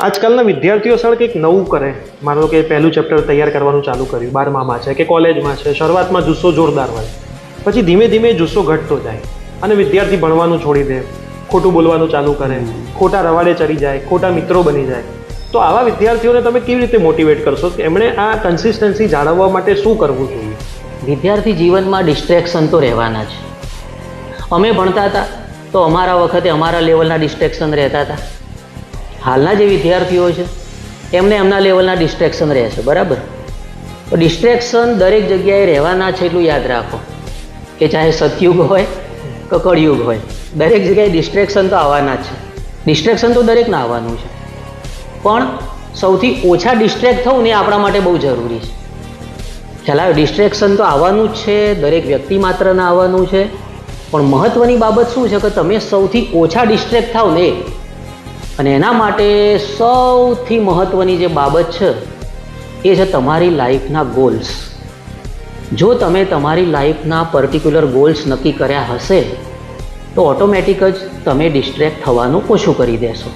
આજકાલના વિદ્યાર્થીઓ સર કંઈક નવું કરે, માનો કે પહેલું ચેપ્ટર તૈયાર કરવાનું ચાલુ કર્યું, 12મામાં છે કે કોલેજમાં છે, શરૂઆતમાં જુસ્સો જોરદાર હોય, પછી ધીમે ધીમે જુસ્સો ઘટતો જાય અને વિદ્યાર્થી ભણવાનું છોડી દે, ખોટું બોલવાનું ચાલુ કરે, ખોટા રવાડે ચડી જાય, ખોટા મિત્રો બની જાય. તો આવા વિદ્યાર્થીઓને તમે કેવી રીતે મોટિવેટ કરશો કે એમણે આ કન્સિસ્ટન્સી જાળવવા માટે શું કરવું જોઈએ? વિદ્યાર્થી જીવનમાં ડિસ્ટ્રેક્શન તો રહેવાના જ. અમે ભણતા હતા તો અમારા વખતે અમારા લેવલના ડિસ્ટ્રેક્શન રહેતા હતા. હાલના જે વિદ્યાર્થીઓ છે એમને એમના લેવલના ડિસ્ટ્રેક્શન રહે છે, બરાબર? તો ડિસ્ટ્રેક્શન દરેક જગ્યાએ રહેવાના છે એટલું યાદ રાખો કે ચાહે સતયુગ હોય કે કળયુગ હોય, દરેક જગ્યાએ ડિસ્ટ્રેક્શન તો આવવાના જ છે. ડિસ્ટ્રેક્શન તો દરેકને આવવાનું છે, પણ સૌથી ઓછા ડિસ્ટ્રેક્ટ થવું ને એ આપણા માટે બહુ જરૂરી છે. ખ્યાલ આવે? ડિસ્ટ્રેક્શન તો આવવાનું જ છે, દરેક વ્યક્તિ માત્રને આવવાનું છે, પણ મહત્ત્વની બાબત શું છે કે તમે સૌથી ઓછા ડિસ્ટ્રેક્ટ થાવ ને, અને એના માટે સૌથી મહત્ત્વની જે બાબત છે એ છે તમારી લાઈફના ગોલ્સ. જો તમે તમારી લાઈફના પર્ટિક્યુલર ગોલ્સ નક્કી કર્યા હશે તો ઓટોમેટિક જ તમે ડિસ્ટ્રેક્ટ થવાનું ઓછું કરી દેશો.